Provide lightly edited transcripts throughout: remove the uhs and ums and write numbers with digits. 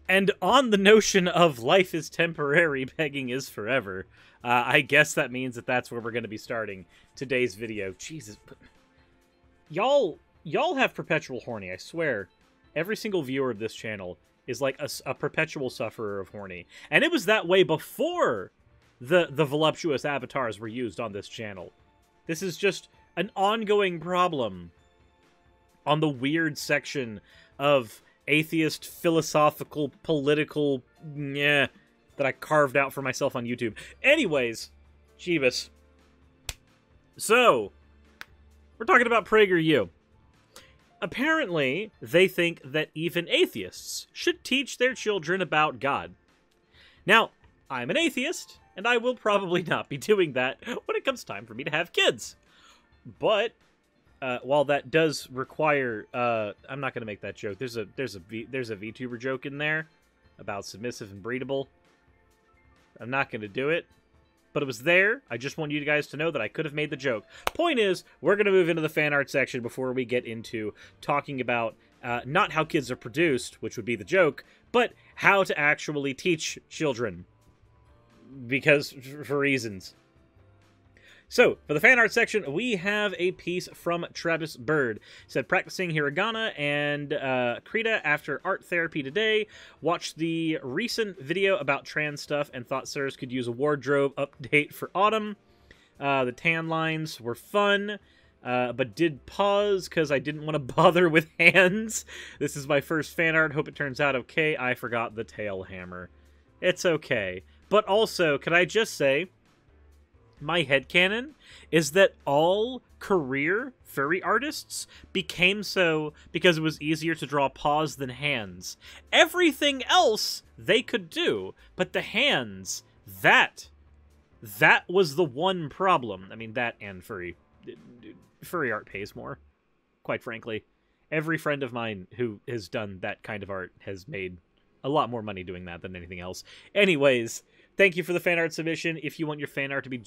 And on the notion of life is temporary, begging is forever, I guess that means that that's where we're going to be starting today's video. Jesus. Y'all have perpetual horny, I swear. Every single viewer of this channel is like a perpetual sufferer of horny. And it was that way before the voluptuous avatars were used on this channel. This is just an ongoing problem on the weird section of atheist, philosophical, political, that I carved out for myself on YouTube. Anyways, Jeebus. So, we're talking about PragerU. Apparently, they think that even atheists should teach their children about God. Now, I'm an atheist, and I will probably not be doing that when it comes time for me to have kids. But while that does require, I'm not gonna make that joke. There's a VTuber joke in there about submissive and breedable. I'm not gonna do it, but it was there. I just want you guys to know that I could have made the joke. Point is, we're gonna move into the fan art section before we get into talking about not how kids are produced, which would be the joke, but how to actually teach children, because for reasons. So, for the fan art section, we have a piece from Travis Bird. He said, practicing hiragana and Krita after art therapy today. Watched the recent video about trans stuff and thought Suris could use a wardrobe update for autumn. The tan lines were fun, but did pause because I didn't want to bother with hands. This is my first fan art. Hope it turns out okay. I forgot the tail hammer. It's okay. But also, could I just say, my headcanon is that all career furry artists became so because it was easier to draw paws than hands. Everything else they could do, but the hands, that was the one problem. I mean, that and furry art pays more, quite frankly. Every friend of mine who has done that kind of art has made a lot more money doing that than anything else. Anyways, thank you for the fan art submission. If you want your fan art to be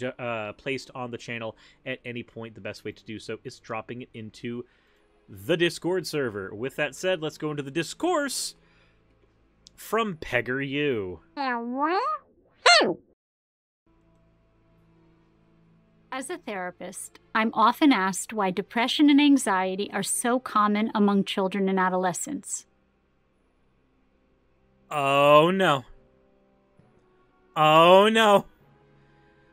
placed on the channel at any point, the best way to do so is dropping it into the Discord server. With that said, let's go into the discourse from PragerU. As a therapist, I'm often asked why depression and anxiety are so common among children and adolescents. Oh no. Oh no.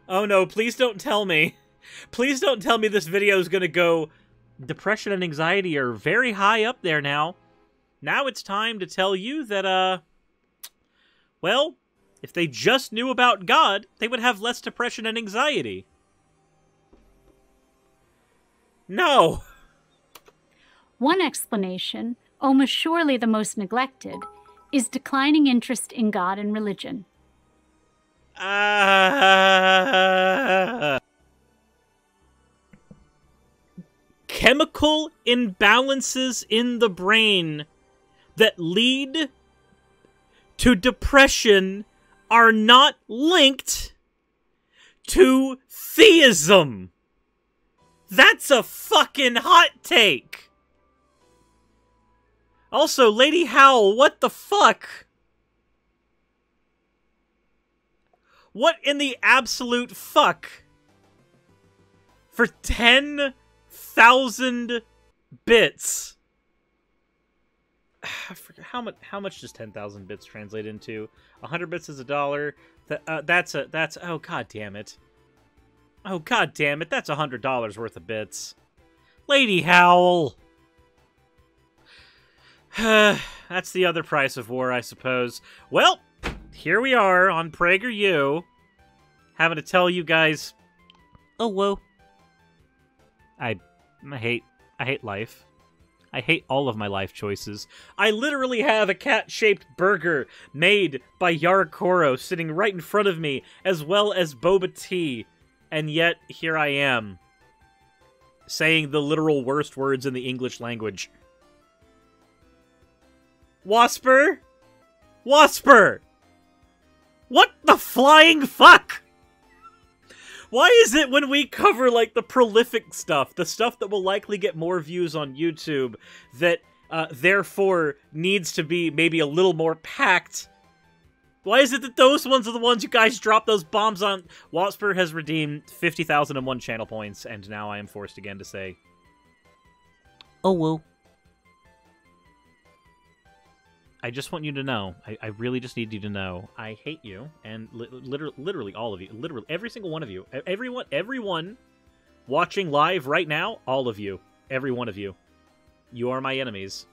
Oh no, please don't tell me. Please don't tell me this video is gonna go, depression and anxiety are very high up there now. Now it's time to tell you that, well, if they just knew about God, they would have less depression and anxiety. No. One explanation, almost surely the most neglected, is declining interest in God and religion. Chemical imbalances in the brain that lead to depression are not linked to theism. That's a fucking hot take. Also, Lady Howl, what the fuck? What in the absolute fuck? For 10,000 bits. I forget how much does 10,000 bits translate into? 100 bits is $1. That's oh god damn it. Oh god damn it, that's $100 worth of bits. Lady Howl. That's the other price of war, I suppose. Well, here we are on PragerU, having to tell you guys, oh whoa. I hate life. I hate all of my life choices. I literally have a cat-shaped burger made by YaraKoro sitting right in front of me, as well as boba tea. And yet, here I am, saying the literal worst words in the English language. Wasper? Wasper! What the flying fuck? Why is it when we cover, like, the prolific stuff, the stuff that will likely get more views on YouTube, that therefore needs to be maybe a little more packed. Why is it that those ones are the ones you guys drop those bombs on? Wasper has redeemed 50,001 channel points, and now I am forced again to say, oh, well. I just want you to know, I really just need you to know, I hate you, and literally all of you, literally every single one of you, everyone watching live right now, all of you, every one of you, you are my enemies.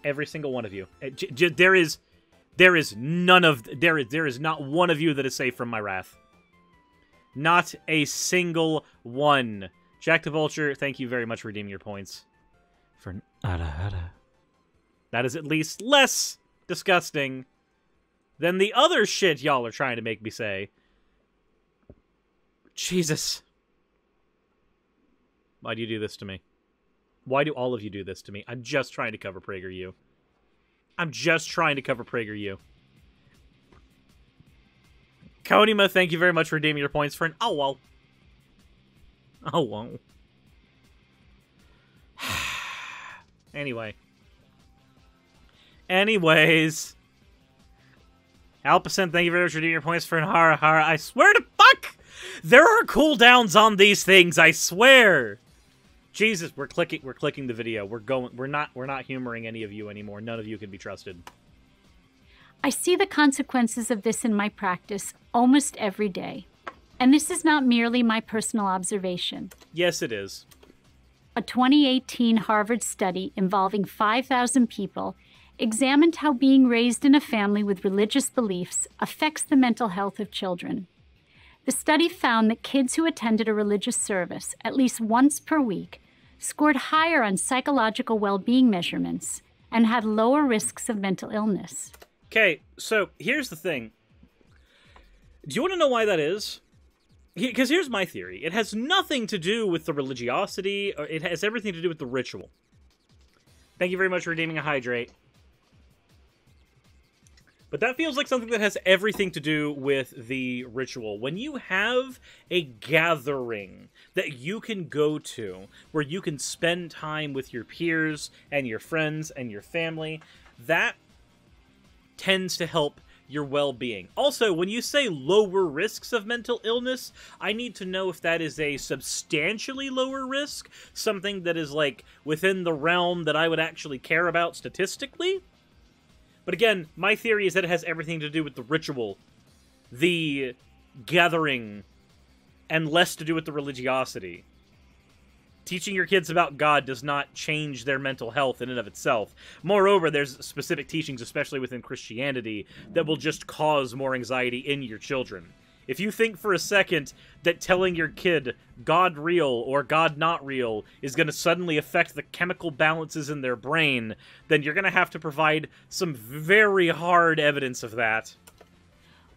Every single one of you. There is not one of you that is safe from my wrath. Not a single one. Jack the Vulture, thank you very much for redeeming your points. For Ada. That is at least less disgusting than the other shit y'all are trying to make me say. Jesus. Why do you do this to me? Why do all of you do this to me? I'm just trying to cover PragerU. I'm just trying to cover PragerU. Konima, thank you very much for redeeming your points for an oh well. Oh well. Anyway. Anyways. Alpacent, thank you very much for redeeming your points for an hara hara. I swear to fuck! There are cooldowns on these things, I swear! Jesus, we're clicking the video. We're not humoring any of you anymore. None of you can be trusted. I see the consequences of this in my practice almost every day. And this is not merely my personal observation. Yes, it is. A 2018 Harvard study involving 5,000 people examined how being raised in a family with religious beliefs affects the mental health of children. The study found that kids who attended a religious service at least once per week scored higher on psychological well-being measurements and had lower risks of mental illness. Okay, so here's the thing. Do you want to know why that is? Because here's my theory. It has nothing to do with the religiosity, or it has everything to do with the ritual. Thank you very much for redeeming a hydrate. But that feels like something that has everything to do with the ritual. When you have a gathering that you can go to, where you can spend time with your peers and your friends and your family, that tends to help your well-being. Also, when you say lower risks of mental illness, I need to know if that is a substantially lower risk, something that is, like, within the realm that I would actually care about statistically. But again, my theory is that it has everything to do with the ritual, the gathering, and less to do with the religiosity. Teaching your kids about God does not change their mental health in and of itself. Moreover, there's specific teachings, especially within Christianity, that will just cause more anxiety in your children. If you think for a second that telling your kid God real or God not real is going to suddenly affect the chemical balances in their brain, then you're going to have to provide some very hard evidence of that.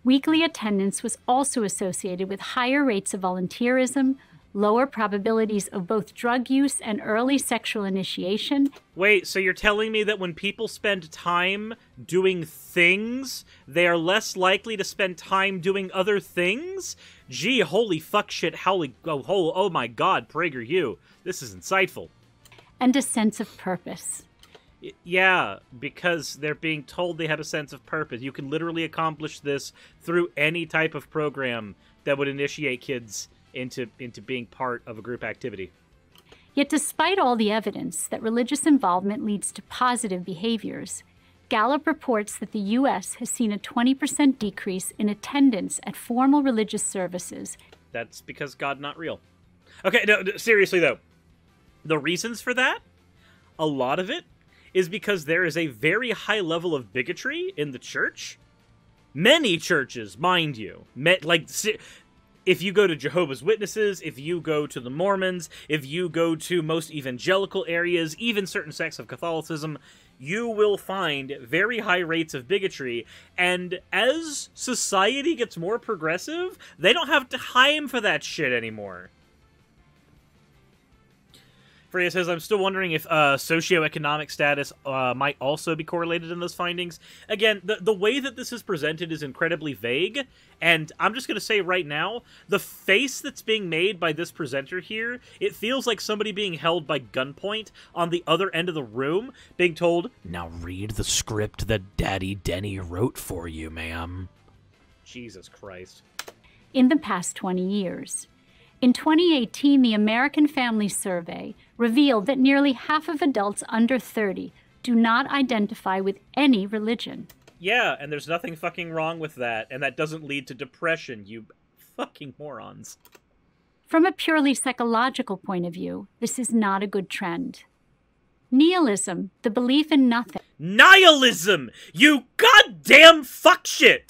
Weekly attendance was also associated with higher rates of volunteerism, lower probabilities of both drug use and early sexual initiation. Wait, so you're telling me that when people spend time doing things, they are less likely to spend time doing other things? Gee, holy fuck shit, oh my god, PragerU. This is insightful. And a sense of purpose. Yeah, because they're being told they have a sense of purpose. You can literally accomplish this through any type of program that would initiate kids into being part of a group activity. Yet despite all the evidence that religious involvement leads to positive behaviors, Gallup reports that the U.S. has seen a 20% decrease in attendance at formal religious services. That's because God not real. Okay, no, seriously though. The reasons for that, a lot of it, is because there is a very high level of bigotry in the church. Many churches, mind you. If you go to Jehovah's Witnesses, if you go to the Mormons, if you go to most evangelical areas, even certain sects of Catholicism, you will find very high rates of bigotry, and as society gets more progressive, they don't have time for that shit anymore. Freya says, I'm still wondering if socioeconomic status might also be correlated in those findings. Again, the way that this is presented is incredibly vague, and I'm just going to say right now, the face that's being made by this presenter here, it feels like somebody being held by gunpoint on the other end of the room, being told, now read the script that Daddy Denny wrote for you, ma'am. Jesus Christ. In the past 20 years. In 2018, the American Family Survey revealed that nearly half of adults under 30 do not identify with any religion. Yeah, and there's nothing fucking wrong with that, and that doesn't lead to depression, you fucking morons. From a purely psychological point of view, this is not a good trend. Nihilism, the belief in nothing. Nihilism! You goddamn fuckshit!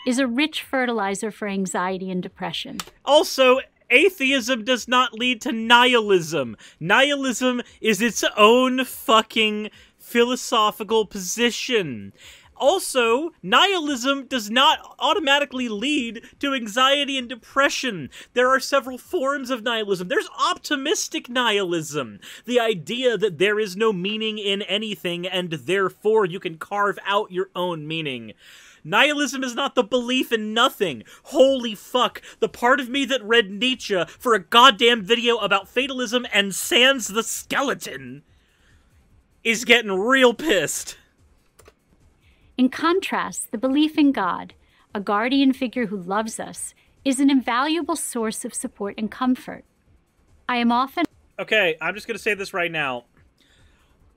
Is a rich fertilizer for anxiety and depression. Also, atheism does not lead to nihilism. Nihilism is its own fucking philosophical position. Also, nihilism does not automatically lead to anxiety and depression. There are several forms of nihilism. There's optimistic nihilism. The idea that there is no meaning in anything and therefore you can carve out your own meaning. Nihilism is not the belief in nothing. Holy fuck, the part of me that read Nietzsche for a goddamn video about fatalism and sans the skeleton is getting real pissed. In contrast, the belief in God, a guardian figure who loves us, is an invaluable source of support and comfort. I am often... Okay, I'm just going to say this right now.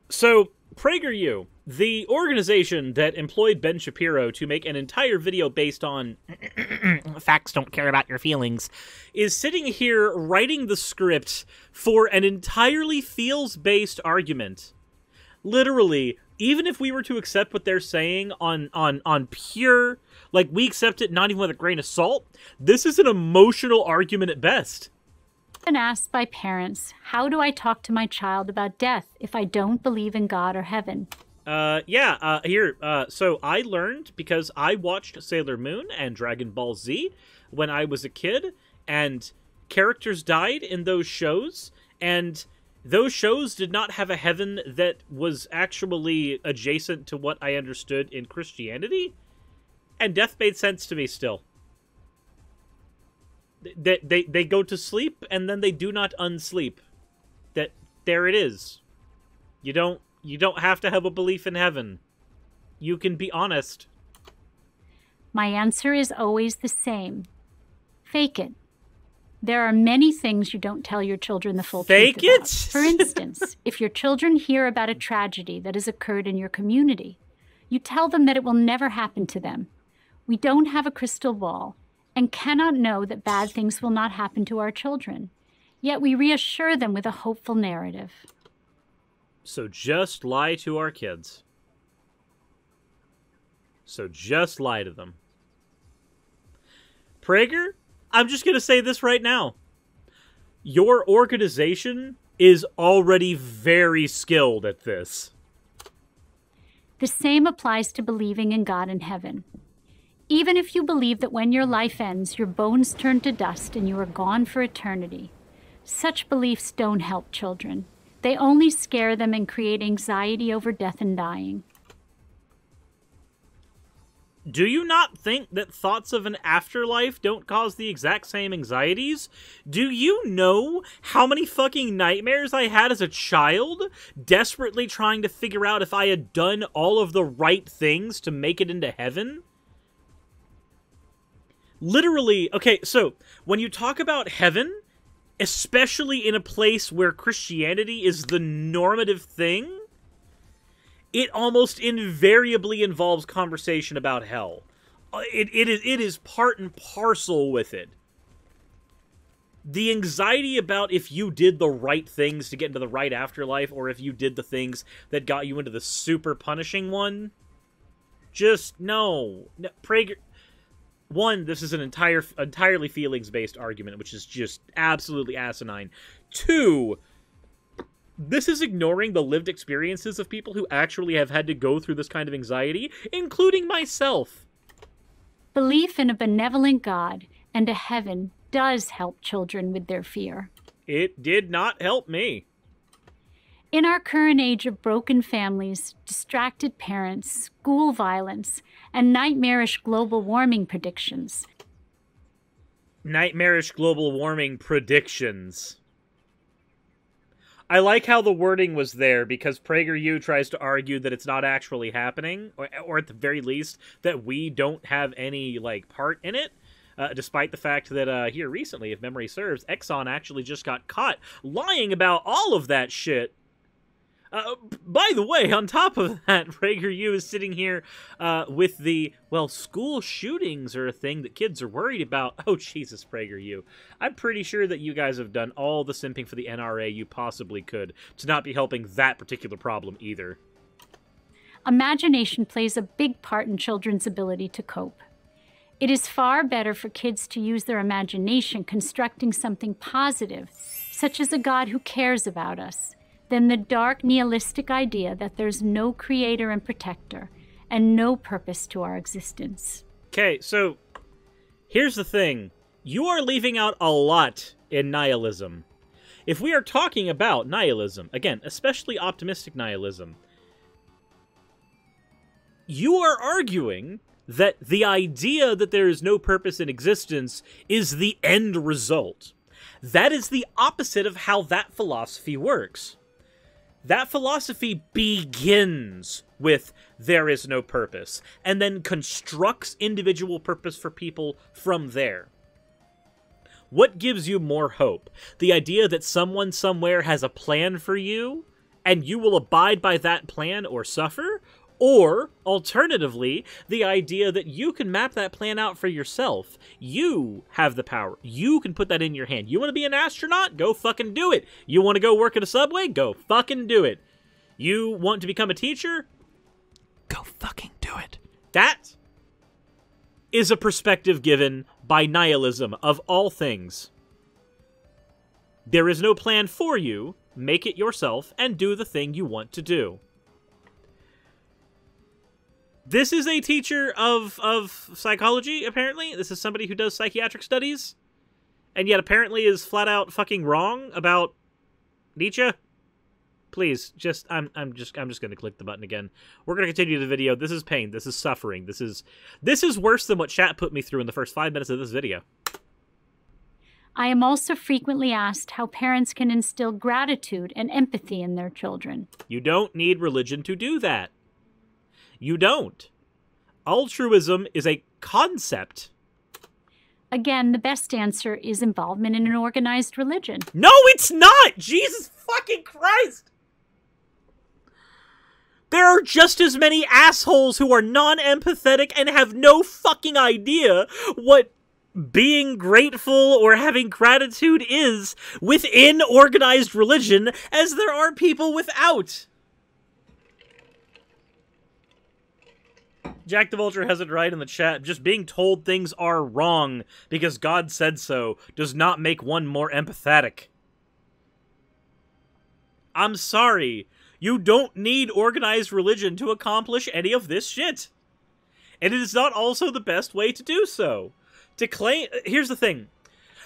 So, PragerU, the organization that employed Ben Shapiro to make an entire video based on facts don't care about your feelings, is sitting here writing the script for an entirely feels-based argument. Literally, even if we were to accept what they're saying on pure, like, we accept it not even with a grain of salt, this is an emotional argument at best. Been asked by parents, how do I talk to my child about death if I don't believe in God or heaven? So I learned because I watched Sailor Moon and Dragon Ball Z when I was a kid, and characters died in those shows, and those shows did not have a heaven that was actually adjacent to what I understood in Christianity, and death made sense to me still. They go to sleep, and then they do not unsleep. There it is. You don't have to have a belief in heaven. You can be honest. My answer is always the same. Fake it. There are many things you don't tell your children the full truth about. Fake it? For instance, if your children hear about a tragedy that has occurred in your community, you tell them that it will never happen to them. We don't have a crystal ball and cannot know that bad things will not happen to our children. Yet we reassure them with a hopeful narrative. So just lie to our kids. So just lie to them. Prager, I'm just going to say this right now. Your organization is already very skilled at this. The same applies to believing in God and heaven. Even if you believe that when your life ends, your bones turn to dust and you are gone for eternity, such beliefs don't help children. They only scare them and create anxiety over death and dying. Do you not think that thoughts of an afterlife don't cause the exact same anxieties? Do you know how many fucking nightmares I had as a child, desperately trying to figure out if I had done all of the right things to make it into heaven? Literally, okay, so when you talk about heaven, especially in a place where Christianity is the normative thing, it almost invariably involves conversation about hell. It is part and parcel with it. The anxiety about if you did the right things to get into the right afterlife, or if you did the things that got you into the super punishing one, just no. Prager... One, this is an entirely feelings-based argument, which is just absolutely asinine. Two, this is ignoring the lived experiences of people who actually have had to go through this kind of anxiety, including myself. Belief in a benevolent God and a heaven does help children with their fear. It did not help me. In our current age of broken families, distracted parents, school violence, and nightmarish global warming predictions. Nightmarish global warming predictions. I like how the wording was there, because PragerU tries to argue that it's not actually happening, or at the very least, that we don't have any, like, part in it. Despite the fact that, here recently, if memory serves, Exxon actually just got caught lying about all of that shit. By the way, on top of that, PragerU is sitting here with the, well, school shootings are a thing that kids are worried about. Oh, Jesus, PragerU. I'm pretty sure that you guys have done all the simping for the NRA you possibly could to not be helping that particular problem either. Imagination plays a big part in children's ability to cope. It is far better for kids to use their imagination constructing something positive, such as a God who cares about us, than the dark nihilistic idea that there's no creator and protector and no purpose to our existence. Okay, so here's the thing. You are leaving out a lot in nihilism. If we are talking about nihilism, again, especially optimistic nihilism, you are arguing that the idea that there is no purpose in existence is the end result. That is the opposite of how that philosophy works. That philosophy begins with there is no purpose, and then constructs individual purpose for people from there. What gives you more hope? The idea that someone somewhere has a plan for you, and you will abide by that plan or suffer? Or, alternatively, the idea that you can map that plan out for yourself. You have the power. You can put that in your hand. You want to be an astronaut? Go fucking do it. You want to go work at a subway? Go fucking do it. You want to become a teacher? Go fucking do it. That is a perspective given by nihilism of all things. There is no plan for you. Make it yourself and do the thing you want to do. This is a teacher of psychology, apparently. This is somebody who does psychiatric studies, and yet apparently is flat out fucking wrong about Nietzsche. Please, I'm just gonna click the button again. We're gonna continue the video. This is pain. This is suffering. This is worse than what chat put me through in the first 5 minutes of this video. I am also frequently asked how parents can instill gratitude and empathy in their children. You don't need religion to do that. You don't. Altruism is a concept. Again, the best answer is involvement in an organized religion. No, it's not! Jesus fucking Christ! There are just as many assholes who are non-empathetic and have no fucking idea what being grateful or having gratitude is within organized religion as there are people without. Jack the Vulture has it right in the chat. Just being told things are wrong because God said so does not make one more empathetic. I'm sorry. You don't need organized religion to accomplish any of this shit. And it is not also the best way to do so. To claim... Here's the thing.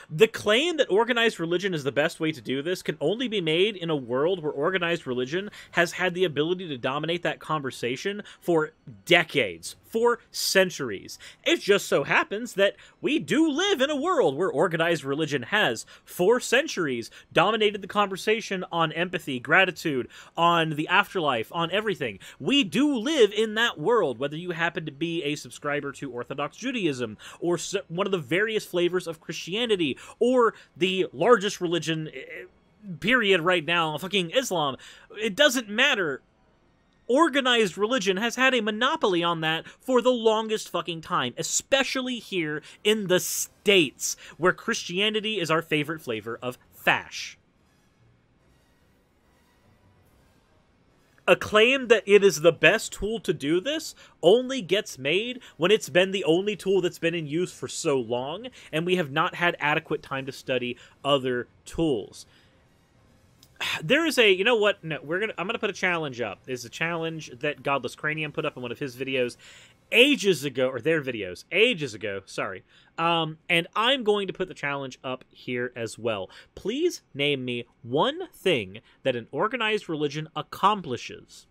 The claim that organized religion is the best way to do this can only be made in a world where organized religion has had the ability to dominate that conversation for decades, for centuries. It just so happens that we do live in a world where organized religion has, for centuries, dominated the conversation on empathy, gratitude, on the afterlife, on everything. We do live in that world, whether you happen to be a subscriber to Orthodox Judaism, or one of the various flavors of Christianity, or the largest religion, period, right now, fucking Islam. It doesn't matter. Organized religion has had a monopoly on that for the longest fucking time, especially here in the States, where Christianity is our favorite flavor of fash. A claim that it is the best tool to do this only gets made when it's been the only tool that's been in use for so long, and we have not had adequate time to study other tools. There is a, you know what, no, I'm gonna put a challenge up. It's a challenge that Godless Cranium put up in one of his videos. ages ago, or their videos ages ago, sorry. And I'm going to put the challenge up here as well. Please name me one thing that an organized religion accomplishes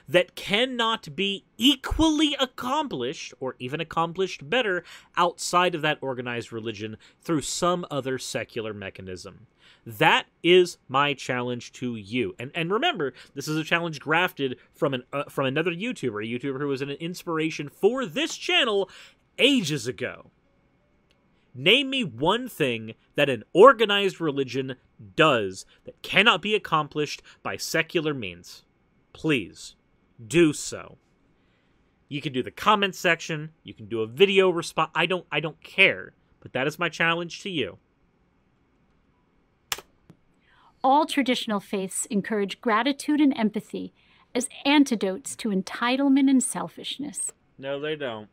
that cannot be equally accomplished, or even accomplished better, outside of that organized religion through some other secular mechanism. That is my challenge to you. And remember, this is a challenge grafted from another YouTuber, a YouTuber who was an inspiration for this channel ages ago. Name me one thing that an organized religion does that cannot be accomplished by secular means. Please, do so. You can do the comment section, you can do a video response, I don't care, but that is my challenge to you. All traditional faiths encourage gratitude and empathy as antidotes to entitlement and selfishness. No, they don't.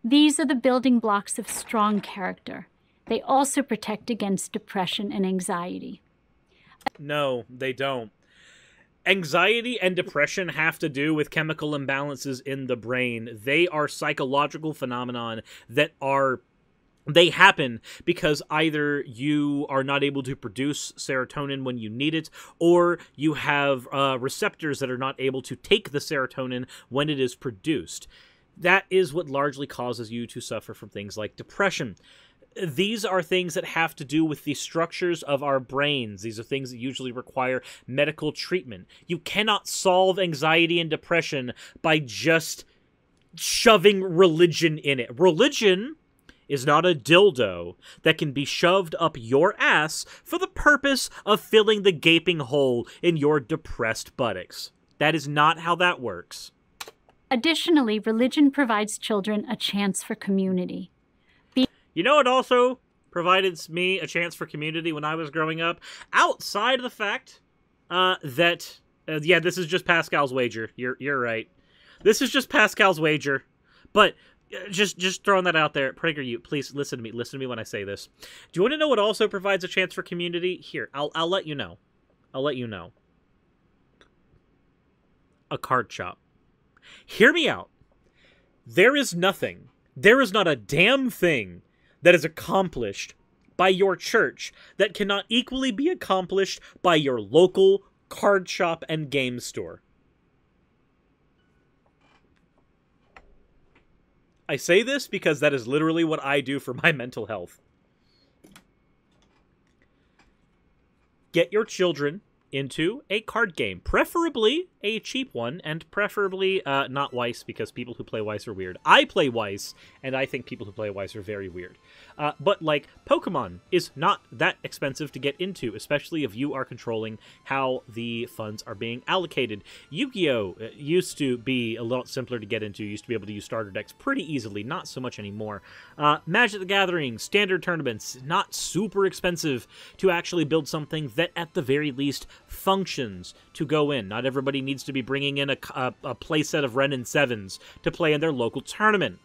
These are the building blocks of strong character. They also protect against depression and anxiety. No, they don't. Anxiety and depression have to do with chemical imbalances in the brain. They are psychological phenomenon that they happen because either you are not able to produce serotonin when you need it, or you have receptors that are not able to take the serotonin when it is produced. That is what largely causes you to suffer from things like depression. These are things that have to do with the structures of our brains. These are things that usually require medical treatment. You cannot solve anxiety and depression by just shoving religion in it. Religion is not a dildo that can be shoved up your ass for the purpose of filling the gaping hole in your depressed buttocks. That is not how that works. Additionally, religion provides children a chance for community. You know what also provided me a chance for community when I was growing up? Outside of the fact that, yeah, this is just Pascal's wager. You're right. This is just Pascal's wager. But just throwing that out there, PragerU, please listen to me. Listen to me when I say this. Do you want to know what also provides a chance for community? Here, I'll let you know. I'll let you know. A card shop. Hear me out. There is nothing. There is not a damn thing that is accomplished by your church that cannot equally be accomplished by your local card shop and game store. I say this because that is literally what I do for my mental health. Get your children into a card game, preferably a cheap one, and preferably not Weiss, because people who play Weiss are weird. I play Weiss, and I think people who play Weiss are very weird. But, like, Pokemon is not that expensive to get into, especially if you are controlling how the funds are being allocated. Yu-Gi-Oh! Used to be a lot simpler to get into. You used to be able to use starter decks pretty easily, not so much anymore. Magic the Gathering, standard tournaments, not super expensive to actually build something that, at the very least, functions to go in. Not everybody needs to be bringing in a playset of Ren and Sevens to play in their local tournament.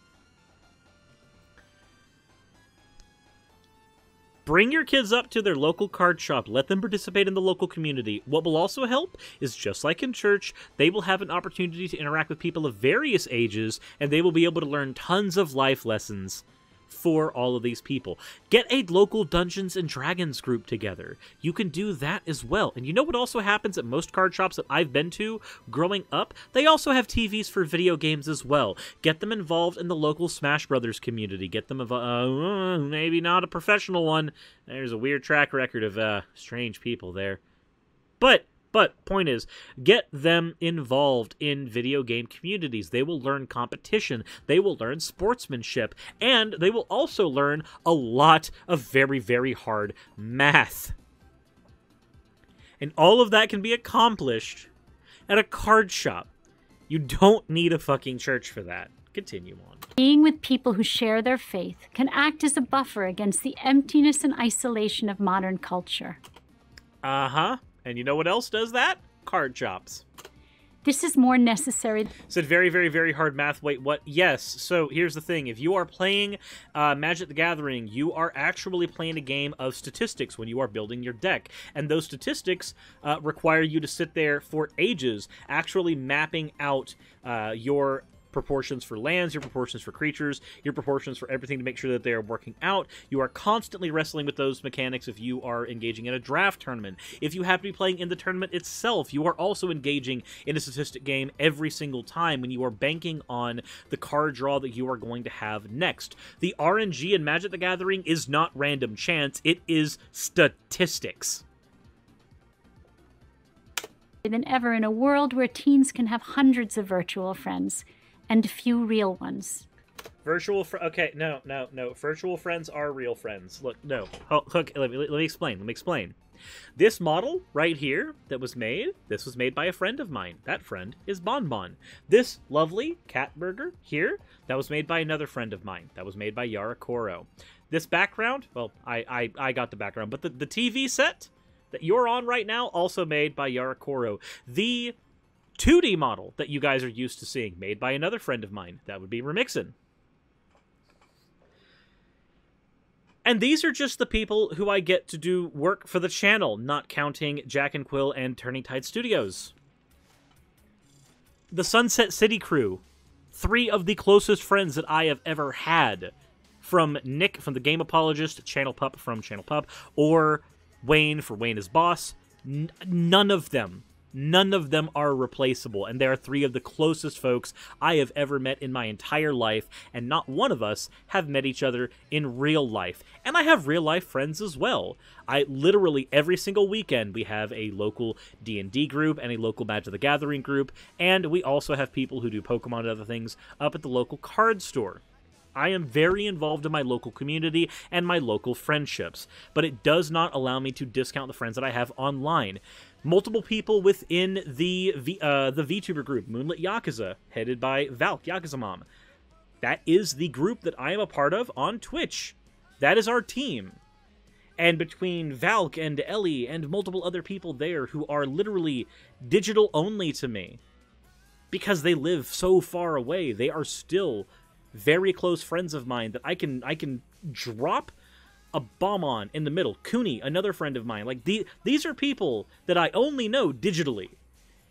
Bring your kids up to their local card shop. Let them participate in the local community. What will also help is, just like in church, they will have an opportunity to interact with people of various ages, and they will be able to learn tons of life lessons for all of these people. Get a local Dungeons and Dragons group together. You can do that as well. And you know what also happens at most card shops that I've been to growing up? They also have TVs for video games as well. Get them involved in the local Smash Brothers community. Get them maybe not a professional one. There's a weird track record of strange people there. But point is, get them involved in video game communities. They will learn competition, they will learn sportsmanship, and they will also learn a lot of very, very hard math. And all of that can be accomplished at a card shop. You don't need a fucking church for that. Continue on. Being with people who share their faith can act as a buffer against the emptiness and isolation of modern culture. Uh-huh. And you know what else does that? Card shops. This is more necessary. Said very, very, very hard math. Wait, what? Yes. So here's the thing. If you are playing Magic the Gathering, you are actually playing a game of statistics when you are building your deck. And those statistics require you to sit there for ages actually mapping out your proportions for lands, your proportions for creatures, your proportions for everything to make sure that they are working out. You are constantly wrestling with those mechanics if you are engaging in a draft tournament. If you have to be playing in the tournament itself, you are also engaging in a statistic game every single time when you are banking on the card draw that you are going to have next. The RNG in Magic the Gathering is not random chance, it is statistics. Than ever in a world where teens can have hundreds of virtual friends and few real ones. Okay, no. Virtual friends are real friends. Look, no. Look, let me explain. This model right here that was made, this was made by a friend of mine. That friend is BonBon. This lovely cat burger here, that was made by another friend of mine. That was made by YaraKoro. This background, well, I got the background, but the TV set that you're on right now, also made by YaraKoro. The 2D model that you guys are used to seeing, made by another friend of mine. That would be Rimixen. And these are just the people who I get to do work for the channel, not counting JacandQuil and Turning Tide Studios. The Sunset City crew, 3 of the closest friends that I have ever had. From Nick from the Game Apologist, Channel Pup from Channel Pup, or Wayne for Wayne is Boss. None of them are replaceable, and they are 3 of the closest folks I have ever met in my entire life, and not one of us have met each other in real life. And I have real life friends as well. I literally every single weekend we have a local D&D group and a local Magic the Gathering group, and we also have people who do Pokemon and other things up at the local card store. I am very involved in my local community and my local friendships, but it does not allow me to discount the friends that I have online. Multiple people within the VTuber group, Moonlit Yakuza, headed by Valk Yakuzamom. That is the group that I am a part of on Twitch. That is our team. And between Valk and Ellie and multiple other people there who are literally digital only to me, because they live so far away, they are still very close friends of mine that I can drop a bomb on in the middle. Cooney, another friend of mine. Like these are people that I only know digitally,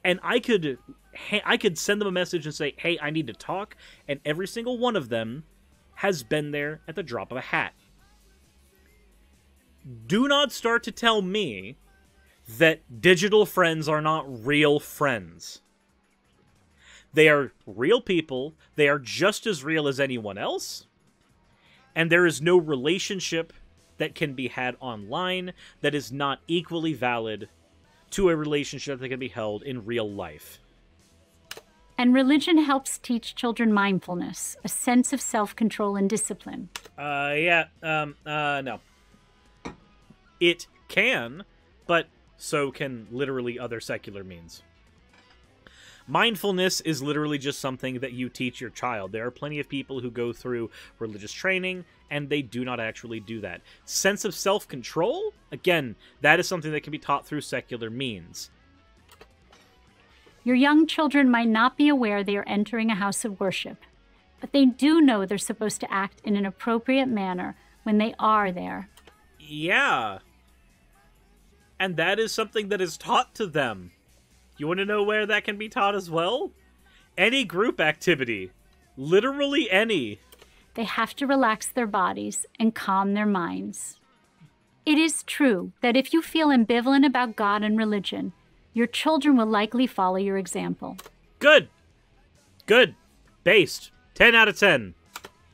and I could send them a message and say, "Hey, I need to talk," and every single one of them has been there at the drop of a hat. Do not start to tell me that digital friends are not real friends. They are real people. They are just as real as anyone else. And there is no relationship that can be had online that is not equally valid to a relationship that can be held in real life. And religion helps teach children mindfulness, a sense of self-control and discipline. No. It can, but so can literally other secular means. Mindfulness is literally just something that you teach your child. There are plenty of people who go through religious training, and they do not actually do that. Sense of self-control? Again, that is something that can be taught through secular means. Your young children might not be aware they are entering a house of worship, but they do know they're supposed to act in an appropriate manner when they are there. Yeah. And that is something that is taught to them. You want to know where that can be taught as well? Any group activity. Literally any. They have to relax their bodies and calm their minds. It is true that if you feel ambivalent about God and religion, your children will likely follow your example. Good. Good. Based. 10 out of 10.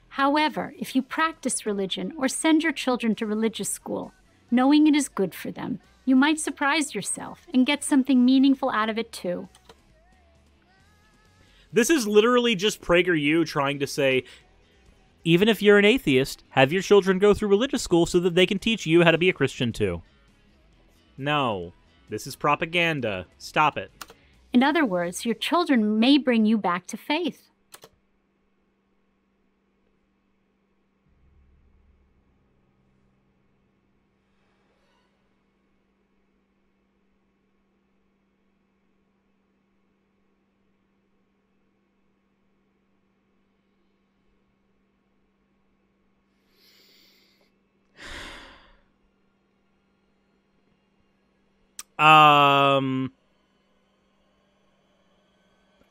However, if you practice religion or send your children to religious school, knowing it is good for them, you might surprise yourself and get something meaningful out of it too. This is literally just PragerU trying to say, even if you're an atheist, have your children go through religious school so that they can teach you how to be a Christian too. No, this is propaganda. Stop it. In other words, your children may bring you back to faith.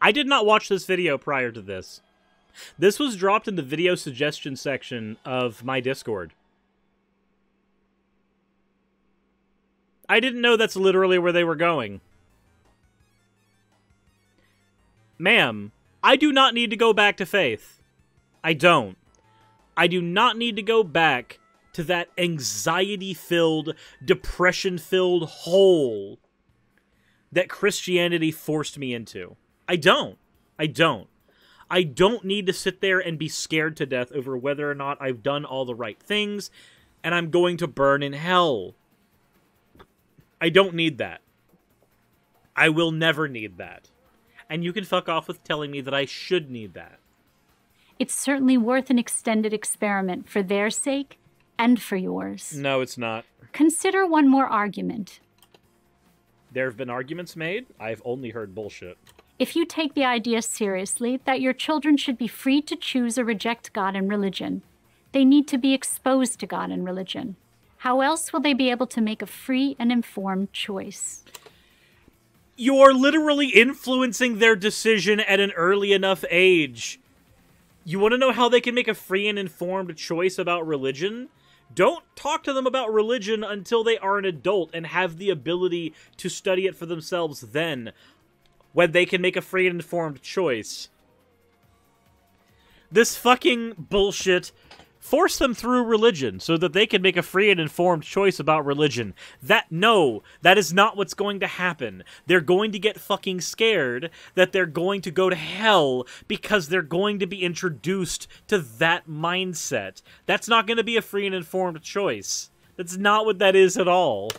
I did not watch this video prior to this. This was dropped in the video suggestion section of my Discord. I didn't know that's literally where they were going. Ma'am, I do not need to go back to faith. I don't. I do not need to go back to that anxiety-filled, depression-filled hole that Christianity forced me into. I don't. I don't. I don't need to sit there and be scared to death over whether or not I've done all the right things and I'm going to burn in hell. I don't need that. I will never need that. And you can fuck off with telling me that I should need that. It's certainly worth an extended experiment for their sake and for yours. No, it's not. Consider one more argument. There have been arguments made. I've only heard bullshit. If you take the idea seriously that your children should be free to choose or reject God and religion, they need to be exposed to God and religion. How else will they be able to make a free and informed choice? You're literally influencing their decision at an early enough age. You want to know how they can make a free and informed choice about religion? Don't talk to them about religion until they are an adult and have the ability to study it for themselves then, when they can make a free and informed choice. This fucking bullshit. Force them through religion so that they can make a free and informed choice about religion. No, that is not what's going to happen. They're going to get fucking scared that they're going to go to hell because they're going to be introduced to that mindset. That's not going to be a free and informed choice. That's not what that is at all.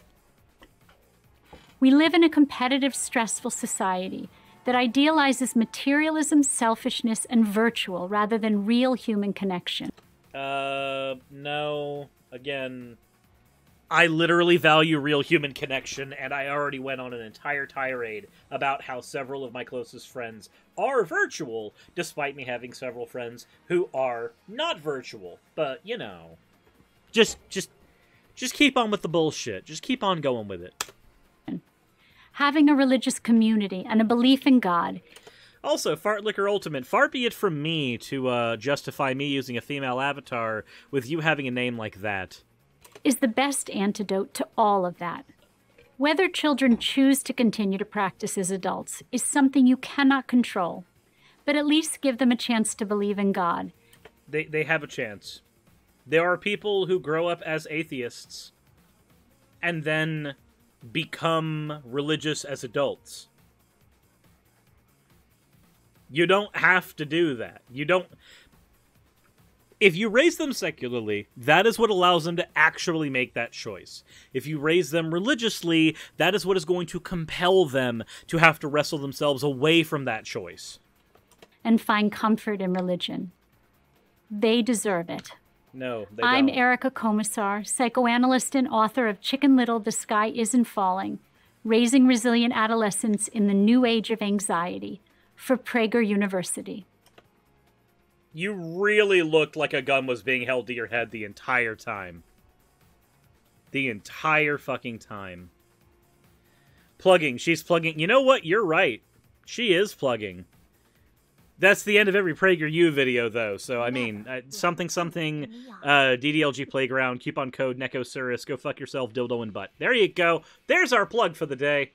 We live in a competitive, stressful society that idealizes materialism, selfishness, and virtual rather than real human connection. No. Again, I literally value real human connection, and I already went on an entire tirade about how several of my closest friends are virtual, despite me having several friends who are not virtual. But, you know, just keep on with the bullshit. Just keep on going with it. Having a religious community and a belief in God. Also, Fartlicker Ultimate, far be it from me to justify me using a female avatar with you having a name like that. Is the best antidote to all of that. Whether children choose to continue to practice as adults is something you cannot control, but at least give them a chance to believe in God. They have a chance. There are people who grow up as atheists and then become religious as adults. You don't have to do that. You don't... If you raise them secularly, that is what allows them to actually make that choice. If you raise them religiously, that is what is going to compel them to have to wrestle themselves away from that choice. And find comfort in religion. They deserve it. No, they I'm don't. Erica Komisar, psychoanalyst and author of Chicken Little, The Sky Isn't Falling, Raising Resilient Adolescents in the New Age of Anxiety, for Prager University. You really looked like a gun was being held to your head the entire time. The entire fucking time. Plugging. She's plugging. You know what? You're right. She is plugging. That's the end of every PragerU video, though. So, I mean, something, DDLG Playground, coupon code Neko Suris, go fuck yourself, dildo and butt. There you go. There's our plug for the day.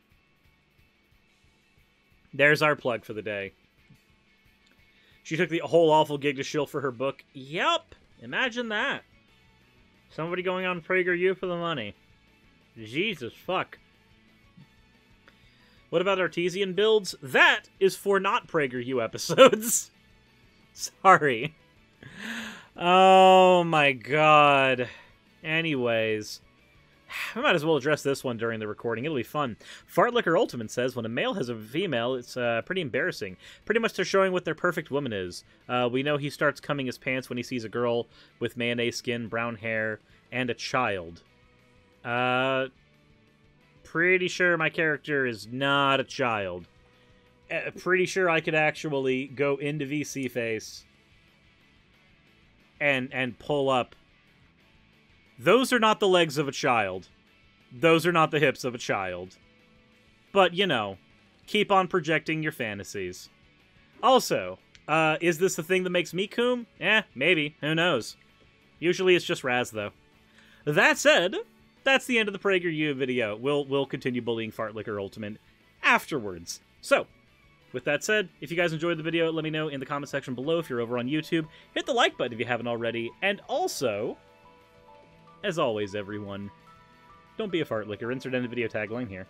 There's our plug for the day. She took the whole awful gig to shill for her book. Yup. Imagine that. Somebody going on PragerU for the money. Jesus fuck. What about Artesian builds? That is for not PragerU episodes. Sorry. Oh my god. Anyways. I might as well address this one during the recording. It'll be fun. Fartlicker Ultimate says, when a male has a female, it's pretty embarrassing. Pretty much they're showing what their perfect woman is. We know he starts cumming his pants when he sees a girl with mayonnaise skin, brown hair, and a child. Pretty sure my character is not a child. Pretty sure I could actually go into VC Face and pull up. Those are not the legs of a child. Those are not the hips of a child. But, you know, keep on projecting your fantasies. Also, is this the thing that makes me coom? Eh, maybe. Who knows? Usually it's just Raz, though. That said, that's the end of the PragerU video. We'll continue bullying Fartlicker Ultimate afterwards. So, with that said, if you guys enjoyed the video, let me know in the comment section below. If you're over on YouTube, hit the like button if you haven't already. And also, as always, everyone, don't be a fartlicker. Insert end of video tagline here.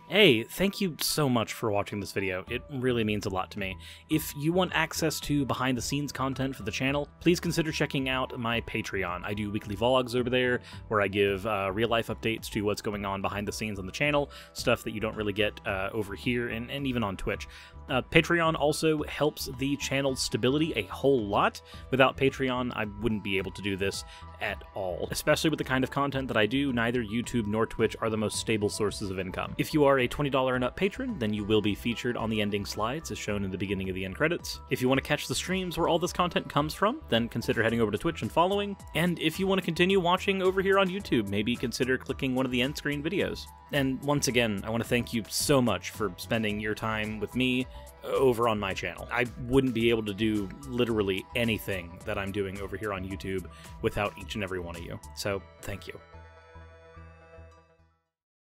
Hey, thank you so much for watching this video. It really means a lot to me. If you want access to behind-the-scenes content for the channel, please consider checking out my Patreon. I do weekly vlogs over there, where I give real-life updates to what's going on behind the scenes on the channel, stuff that you don't really get over here, and even on Twitch. Patreon also helps the channel's stability a whole lot. Without Patreon, I wouldn't be able to do this at all. Especially with the kind of content that I do, neither YouTube nor Twitch are the most stable sources of income. If you are a $20 and up patron, then you will be featured on the ending slides as shown in the beginning of the end credits. If you want to catch the streams where all this content comes from, then consider heading over to Twitch and following. And if you want to continue watching over here on YouTube, maybe consider clicking one of the end screen videos. And once again, I want to thank you so much for spending your time with me over on my channel. I wouldn't be able to do literally anything that I'm doing over here on YouTube without each and every one of you. So, thank you.